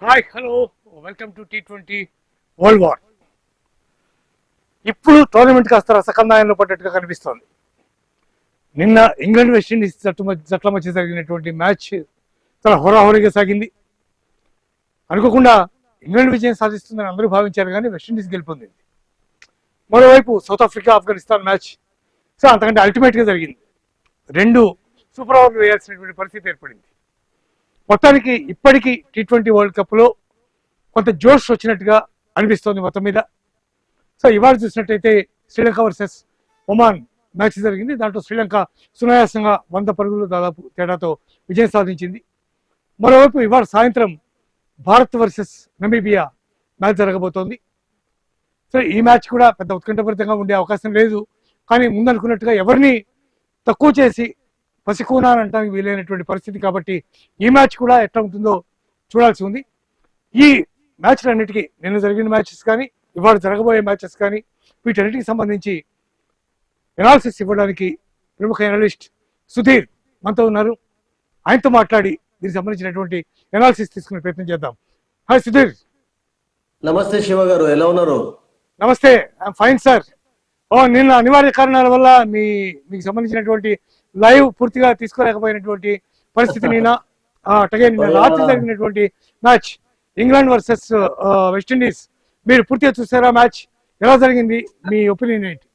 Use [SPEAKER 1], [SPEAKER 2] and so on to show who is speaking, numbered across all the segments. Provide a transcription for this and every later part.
[SPEAKER 1] Hi hello welcome to T20 world war. ఇప్పుడు tournament కాస్త రసకందాయంలో పడ్డట్టుగా కనిపిస్తోంది. నిన్న ఇంగ్లాండ్ వెస్టిండీస్ జట్ల మధ్య జరిగినటువంటి మ్యాచ్ చాలా హోరాహోరీగా సాగింది. అనుకోకుండా ఇంగ్లాండ్ విజయం సాధిస్తుందని అందరూ భావించారు, కానీ వెస్టిండీస్ గెలుపొందింది. మరోవైపు సౌత్ ఆఫ్రికా ఆఫ్ఘనిస్తాన్ మ్యాచ్ అంతకంటే అల్టిమేట్గా జరిగింది. రెండు సూపర్ ఓవర్లు వేయాల్సినటువంటి పరిస్థితి ఏర్పడింది. మొత్తానికి ఇప్పటికీ T20 వరల్డ్ కప్లో కొంత జోష్ వచ్చినట్టుగా అనిపిస్తోంది మొత్తం మీద. ఇవాళ చూసినట్టయితే శ్రీలంక వర్సెస్ ఒమాన్ మ్యాచ్ జరిగింది. దాంట్లో శ్రీలంక సునాయాసంగా 100 పరుగులు దాదాపు తేడాతో విజయం సాధించింది. మరోవైపు ఇవాళ సాయంత్రం భారత్ వర్సెస్ నమీబియా మ్యాచ్ జరగబోతోంది. ఈ మ్యాచ్ కూడా పెద్ద ఉత్కంఠభరితంగా ఉండే అవకాశం లేదు, కానీ ముందనుకున్నట్టుగా ఎవరిని తక్కువ చేసి పసికూనానంటానికి వీలైనటువంటి పరిస్థితి కాబట్టి ఈ మ్యాచ్ కూడా ఎట్లా ఉంటుందో చూడాల్సి ఉంది. ఈ మ్యాచ్లన్నిటికీ నిన్న జరిగిన మ్యాచెస్ కానీ ఇవాళ జరగబోయే మ్యాచెస్ కానీ వీటన్నిటికి సంబంధించి ఎనాలిసిస్ ఇవ్వడానికి ప్రముఖ ఎనలిస్ట్ సుధీర్ మనతో ఉన్నారు. ఆయనతో మాట్లాడి దీనికి సంబంధించినటువంటి ఎనాలిసిస్ తీసుకునే ప్రయత్నం చేద్దాం. హాయ్ సుధీర్.
[SPEAKER 2] నమస్తే శివ గారు, ఎలా ఉన్నారు?
[SPEAKER 1] నమస్తే, ఐఎమ్ ఫైన్ సార్. నిన్న అనివార్య కారణాల వల్ల మీకు సంబంధించినటువంటి లైవ్ పూర్తిగా తీసుకోలేకపోయినటువంటి పరిస్థితి నిన్న రాత్రి జరిగినటువంటి మ్యాచ్ ఇంగ్లాండ్ వర్సెస్ వెస్టిండీస్ మీరు పూర్తిగా చూసారా? మ్యాచ్ ఎలా జరిగింది, మీ ఒపీనియన్ ఏంటి?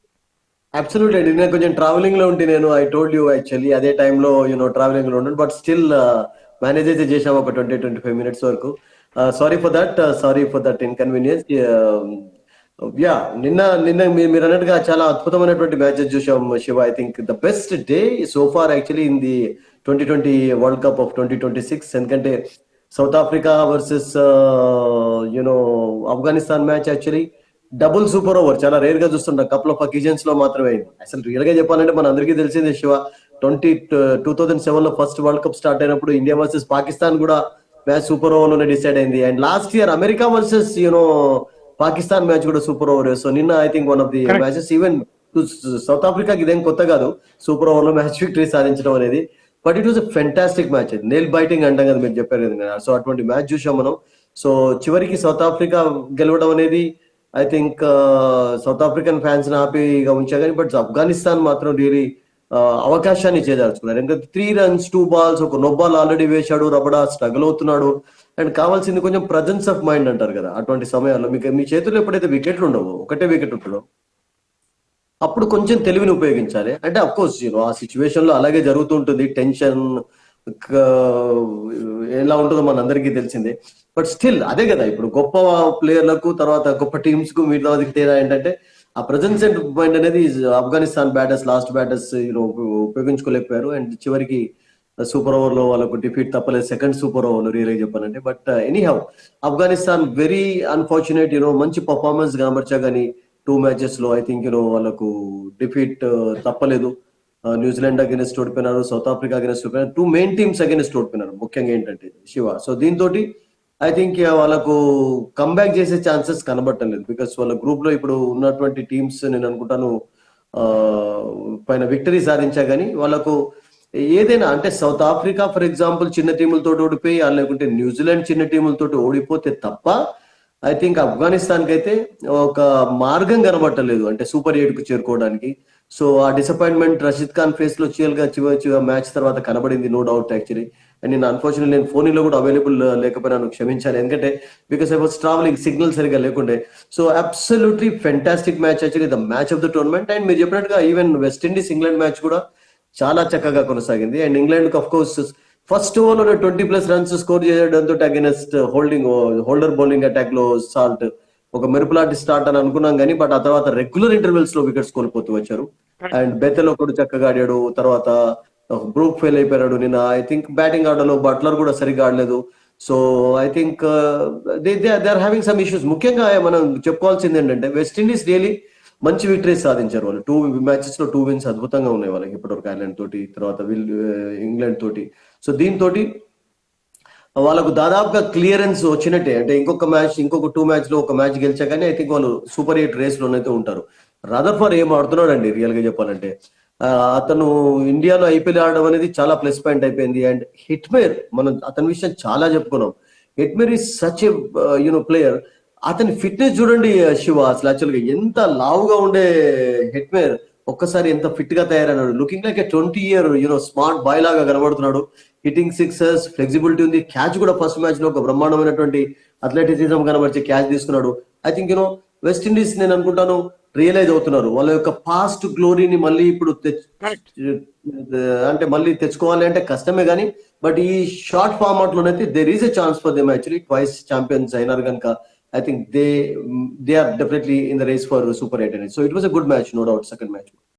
[SPEAKER 2] అబ్సల్యూట్లీ అండి. నేను కొంచెం ట్రావెలింగ్ లో ఉంటే ఐ టోల్డ్ యూ యాక్చువల్లీ అదే టైంలో ట్రావెలింగ్ లో ఉన్నాను, బట్ స్టిల్ మేనేజ్ అయితే చేసాము ఒక 20-25 minutes వరకు. Sorry for that inconvenience. Yeah, నిన్న మీరు అన్నట్టుగా చాలా అద్భుతమైనటువంటి మ్యాచెస్ చూసాం Shiva. I think the best day so far actually in the 2020 world cup of 2026. ఎందుకంటే South Africa versus Afghanistan match actually double super over చాలా రేర్ గా చూస్తుంటాం, కపుల్ ఆఫ్ అకేజన్స్ లో మాత్రమే అయింది. అసలు రియల్ గా చెప్పాలంటే మన అందరికీ తెలిసిందే శివ, 2007 లో ఫస్ట్ వరల్డ్ కప్ స్టార్ట్ అయినప్పుడు ఇండియా వర్సెస్ పాకిస్తాన్ కూడా మ్యాచ్ సూపర్ ఓవర్ లోనే డిసైడ్ అయింది. And last year America versus Pakistan match కూడా సూపర్ ఓవర్. సో నిన్న I think one of the matches, even South ఆఫ్రికాకి ఇదేం కొత్త కాదు సూపర్ ఓవర్ లో మ్యాచ్ విక్టరీ సాధించడం అనేది, but it was a fantastic match. Nail biting అంటాం కదా, మీరు చెప్పారు కదా. సో అటువంటి మ్యాచ్ చూసాం మనం. సో చివరికి సౌత్ ఆఫ్రికా గెలవడం అనేది I think south African fans హ్యాపీగా ఉంచా, కానీ బట్ ఆఫ్ఘనిస్తాన్ మాత్రం రియలీ అవకాశాన్ని చేదాల్చుకున్నారు. ఎందుకంటే 3 runs 2 balls, ఒక నో బాల్ ఆల్రెడీ వేశాడు, రబడా స్ట్రగుల్ అవుతున్నాడు. అండ్ కావాల్సింది కొంచెం ప్రజెన్స్ ఆఫ్ మైండ్ అంటారు కదా, అటువంటి సమయాల్లో మీ చేతుల్లో ఎప్పుడైతే వికెట్లు ఉండవు, ఒకటే వికెట్ ఉంటుందో అప్పుడు కొంచెం తెలివిని ఉపయోగించాలి. అంటే అఫ్ కోర్స్ ఆ సిచ్యువేషన్ లో అలాగే జరుగుతుంటుంది, టెన్షన్ ఎలా ఉంటుందో మన అందరికీ తెలిసిందే. బట్ స్టిల్ అదే కదా, ఇప్పుడు గొప్ప ప్లేయర్లకు తర్వాత గొప్ప టీమ్స్ కు వీటిలో తేడా ఏంటంటే ఆ ప్రజెన్స్ అండ్ మైండ్ అనేది ఆఫ్ఘనిస్తాన్ బ్యాటర్స్ లాస్ట్ బ్యాటర్స్ ఉపయోగించుకోలేకపోయారు. అండ్ చివరికి సూపర్ ఓవర్ లో వాళ్ళకు డిఫీట్ తప్పలేదు, సెకండ్ సూపర్ ఓవర్ లో రియల్ గా చెప్పాలంటే. But anyhow Afghanistan very unfortunate, మంచి పర్ఫార్మెన్స్ కనబర్చా కానీ 2 matches లో ఐ థింక్ వాళ్ళకు డిఫీట్ తప్పలేదు. న్యూజిలాండ్ అగెన్స్ట్ ఓడిపోయినారు, సౌత్ ఆఫ్రికా అగెన్స్ట్ ఓడిపోయినారు, 2 main teams అగెన్స్ట్ ఓడిపోయినారు ముఖ్యంగా ఏంటంటే శివ. సో దీంతో ఐ థింక్ వాళ్ళకు కంబ్యాక్ చేసే ఛాన్సెస్ కనబట్టలేదు, బికాస్ వాళ్ళ గ్రూప్ లో ఇప్పుడు ఉన్నటువంటి టీమ్స్ నేను అనుకుంటాను పైన విక్టరీ సాధించా, కానీ వాళ్ళకు ఏదైనా అంటే సౌత్ ఆఫ్రికా ఫర్ ఎగ్జాంపుల్ చిన్న టీములతో ఓడిపోయి, లేకుంటే న్యూజిలాండ్ చిన్న టీములతో ఓడిపోతే తప్ప ఐ థింక్ ఆఫ్ఘనిస్తాన్ కి అయితే ఒక మార్గం కనబట్టలేదు అంటే సూపర్ 8 కు చేరుకోవడానికి. సో ఆ డిసప్పాయింట్మెంట్ రషీద్ ఖాన్ ఫేస్ లో చివరి మ్యాచ్ తర్వాత కనబడింది, నో డౌట్ యాక్చువల్లీ. అండ్ నేను అన్ఫార్చునేట్లీ నేను ఫోన్ లో కూడా అవైలబుల్ లేకపోయినా క్షమించాలి, ఎందుకంటే because I was travelling, signal సరిగా లేకుండే. So absolutely fantastic match actually, the match of the tournament. And మీరు చెప్పినట్టుగా ఈవెన్ వెస్టిండీస్ ఇంగ్లాండ్ మ్యాచ్ కూడా చాలా చక్కగా కొనసాగింది. And England of course first over లో 20+ runs స్కోర్ చేయడంతో అగెన్స్ట్ హోల్డర్ బౌలింగ్ అటాక్ లో సాల్ట్ ఒక మెరుపులాంటి స్టార్ట్ అని అనుకున్నాం, కానీ బట్ ఆ తర్వాత రెగ్యులర్ ఇంటర్వెల్స్ లో వికెట్స్ కోల్పోతూ వచ్చారు. అండ్ బెతెల్ ఒకడు చక్కగా ఆడాడు, తర్వాత బ్రూక్ ఫెయిల్ అయిపోయాడు. నిన్న I think batting order Buttler కూడా సరిగా ఆడలేదు. So I think they are having some issues. ముఖ్యంగా మనం చెప్పుకోవాల్సింది ఏంటంటే వెస్టిండీస్ రియలీ మంచి విక్టరీస్ సాధించారు. వాళ్ళు 2 matches లో 2 wins అద్భుతంగా ఉన్నాయి వాళ్ళకి ఇప్పటివరకు, ఐర్లాండ్ తోటి తర్వాత ఇంగ్లాండ్ తోటి. సో దీంతో వాళ్ళకు దాదాపుగా క్లియరెన్స్ వచ్చినట్టే, అంటే ఇంకొక 2 match లో ఒక మ్యాచ్ గెలిచా కానీ ఐ థింక్ వాళ్ళు సూపర్ 8 రేస్ లోనైతే ఉంటారు. రదర్ఫర్డ్ ఏం ఆడుతున్నాడు రియల్ గా చెప్పాలంటే, అతను ఇండియాలో ఐపీఎల్ ఆడడం అనేది చాలా ప్లస్ పాయింట్ అయిపోయింది. అండ్ హిట్మేర్ మనం అతని విషయం చాలా చెప్పుకున్నాం. Hetmyer is such a player. అతని ఫిట్నెస్ చూడండి శివ, అసలు యాక్చువల్ గా ఎంత లావుగా ఉండే హెట్మేర్ ఒక్కసారి ఎంత ఫిట్ గా తయారైనాడు. Looking like a 20-year smart boy లాగా కనబడుతున్నాడు. హిట్టింగ్ సిక్సర్స్, ఫ్లెక్సిబిలిటీ ఉంది. క్యాచ్ కూడా ఫస్ట్ మ్యాచ్ లో ఒక బ్రహ్మాండమైనటువంటి అథ్లెటిసిజం కనబడితే క్యాచ్ తీసుకున్నాడు. ఐ థింక్ వెస్ట్ ఇండీస్ నేను అనుకుంటాను రియలైజ్ అవుతున్నారు వాళ్ళ యొక్క పాస్ట్ గ్లోరీని మళ్ళీ ఇప్పుడు అంటే మళ్ళీ తెచ్చుకోవాలి అంటే కష్టమే కానీ, బట్ ఈ షార్ట్ ఫార్మాట్ లోనైతే there is a chance for them. Actually twice champions అయినారు కనుక I think they are definitely in the race for Super 8. So it was a good match, no doubt, second match.